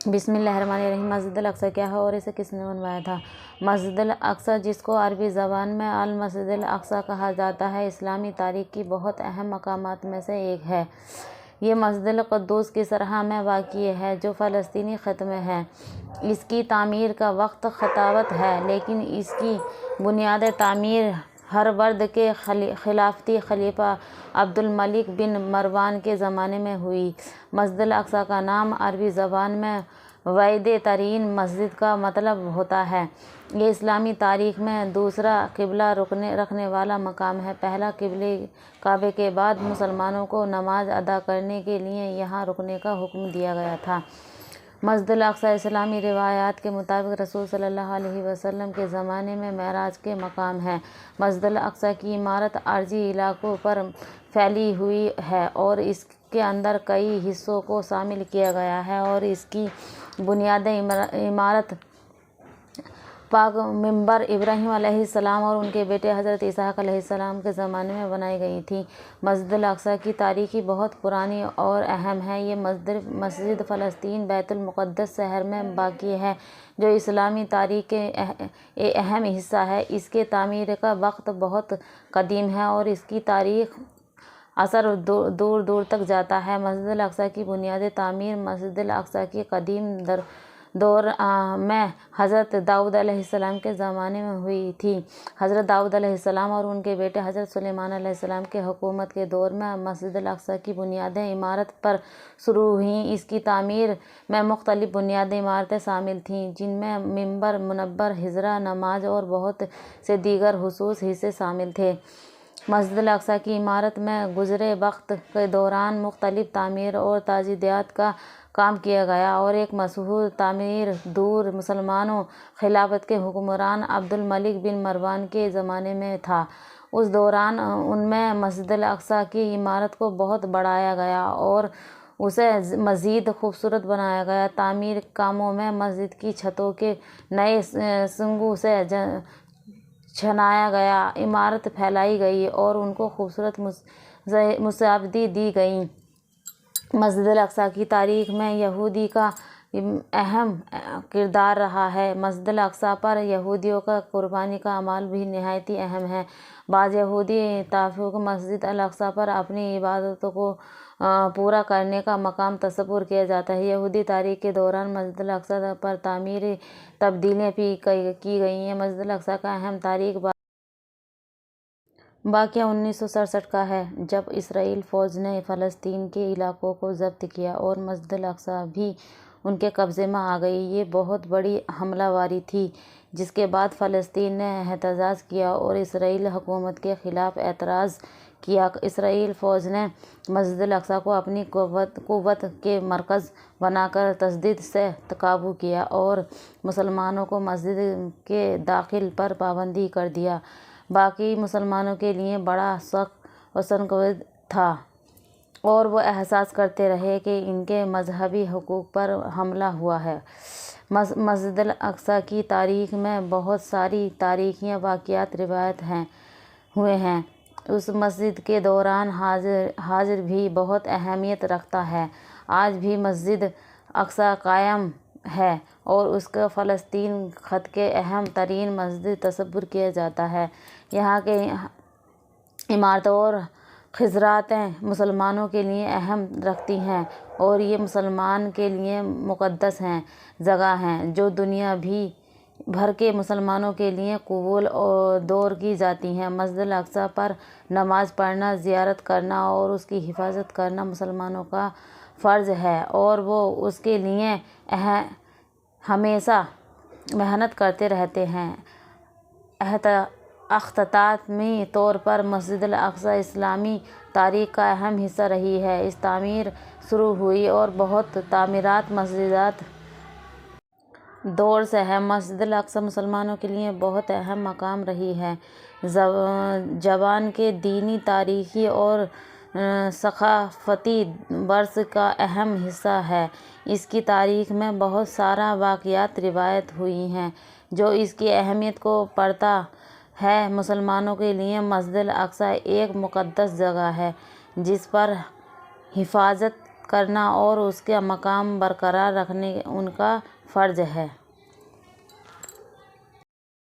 بسم اللہ الرحمن الرحیم۔ مسجد الاقصی کیا ہے اور اسے کس نے بنوایا تھا؟ مسجد الاقصی، جس کو عربی زبان میں المسجد الاقصی کہا جاتا ہے، اسلامی تاریخ کی بہت اہم مقامات میں سے ایک ہے۔ یہ مسجد القدس کی سرحد میں واقع ہے جو فلسطینی خطے میں ہے۔ اس کی تعمیر کا وقت مختلف ہے، لیکن اس کی بنیادی تعمیر ہرورد کے خلافتی خلیفہ عبد الملک بن مروان کے زمانے میں ہوئی۔ مسجد الاقصی کا نام عربی زبان میں بعید ترین مسجد کا مطلب ہوتا ہے۔ یہ اسلامی تاریخ میں دوسرا قبلہ رکھنے والا مقام ہے۔ پہلا قبلہ کعبہ کے بعد مسلمانوں کو نماز ادا کرنے کے لیے یہاں رکنے کا حکم دیا گیا تھا۔ مسجد الاقصی اسلامی روایات کے مطابق رسول صلی اللہ علیہ وسلم کے زمانے میں معراج کا مقام ہے۔ مسجد الاقصی کی عمارت عرضی علاقوں پر پھیلی ہوئی ہے اور اس کے اندر کئی حصوں کو شامل کیا گیا ہے اور اس کی بنیادی عمارت پاک منبر ابراہیم علیہ السلام اور ان کے بیٹے حضرت اسحاق علیہ السلام کے زمانے میں بنائی گئی تھی۔ مسجد الاقصی کی تاریخ بہت پرانی اور اہم ہے۔ یہ مسجد فلسطین بیت المقدس شہر میں واقع ہے جو اسلامی تاریخ کا اہم حصہ ہے۔ اس کے تعمیر کا وقت بہت قدیم ہے اور اس کی تاریخ اثر دور دور تک جاتا ہے۔ مسجد الاقصی کی بنیادی تعمیر مسجد الاقصی کے قدیم دور میں حضرت داؤد علیہ السلام کے زمانے میں ہوئی تھی۔ حضرت داؤد علیہ السلام اور ان کے بیٹے حضرت سلیمان علیہ السلام کے حکومت کے دور میں مسجد الاقصی کی بنیادی عمارت پر شروع ہوئی۔ اس کی تعمیر میں مختلف بنیادی عمارتیں شامل تھیں جن میں منبر، منبر، حجرہ نماز اور بہت سے دیگر خصوصی حصے شامل تھے۔ مسجد الاقصی کی عمارت میں گزرے وقت کے دوران مختلف تعمیر اور تجدیدات کا کام کیا گیا اور ایک مشہور تعمیر دور مسلمانوں خلافت کے حکمران عبد الملک بن مروان کے زمانے میں تھا۔ اس دوران ان میں مسجد الاقصی کی عمارت کو بہت بڑھایا گیا اور اسے مزید خوبصورت بنایا گیا۔ تعمیری کاموں میں مسجد کی چھتوں کو نئے سنگوں سے چھنایا گیا، عمارت پھیلائی گئی اور ان کو خوبصورت مسابقت دی گئی۔ مسجد الاقصی کی تاریخ میں یہودی کا اہم کردار رہا ہے۔ مسجد الاقصی پر یہودیوں کا قربانی کا عمل بھی نہایت اہم ہے۔ بعض یہودی طوائف مسجد الاقصی پر اپنی عبادتوں کو پورا کرنے کا مقام تصور کیا جاتا ہے۔ یہودی تاریخ کے دوران مسجد الاقصی پر تعمیری تبدیلیاں بھی کی گئی ہیں۔ مسجد الاقصی کا اہم تاریخی واقعہ 1967 کا ہے جب اسرائیلی فوج نے فلسطین کے علاقوں کو ضبط کیا اور مسجد الاقصی بھی ان کے قبضے میں آ گئی۔ یہ بہت بڑی حملہ آوری تھی جس کے بعد فلسطین نے احتجاج کیا اور اسرائیلی حکومت کے خلاف اعتراض کیا۔ اسرائیلی فوج نے مسجد الاقصی کو اپنی قوت کے مرکز بنا کر تشدد سے قابو کیا اور مسلمانوں کو مسجد کے داخلے پر پابند کر دیا۔ باقی مسلمانوں کے لیے بڑا شک و شنکوذ تھا اور وہ احساس کرتے رہے کہ ان کے مذہبی حقوق پر حملہ ہوا ہے۔ مسجد الاقصی کی تاریخ میں بہت ساری تاریخی واقعات روایت ہوئے ہیں۔ اس مسجد کے دوران حج بھی بہت اہمیت رکھتا ہے۔ آج بھی مسجد اقصی قائم ہے اور اس کو فلسطین خطے کی اہم ترین مسجد تصور کیا جاتا ہے۔ یہاں کی عمارتیں اور خراباتیں مسلمانوں کے لیے اہمیت رکھتی ہیں اور یہ مسلمانوں کے لیے مقدس جگہ ہیں جو دنیا بھر کے مسلمانوں کے لیے قبول دور کی جاتی ہیں۔ مسجد الاقصی پر نماز پڑھنا، زیارت کرنا اور اس کی حفاظت کرنا مسلمانوں کا فرض ہے اور وہ اس کے لیے ہمیشہ محنت کرتے رہتے ہیں۔ اختتامی طور پر مسجد الاقصی اسلامی تاریخ کا اہم حصہ رہی ہے۔ اس تعمیر شروع ہوئی اور بہت تعمیراتی مسجدات دور سے ہے۔ مسجد الاقصی مسلمانوں کے لیے بہت اہم مقام رہی ہے۔ زبان کے دینی، تاریخی اور ثقافتی ورثے کا اہم حصہ ہے۔ اس کی تاریخ میں بہت سارے واقعات روایت ہوئے ہیں جو اس کی اہمیت کو بڑھاتا ہے۔ مسلمانوں کے لیے مسجد الاقصی ایک مقدس جگہ ہے جس پر حفاظت کرنا اور اس کا مقام برقرار رکھنے ان کا فرض ہے۔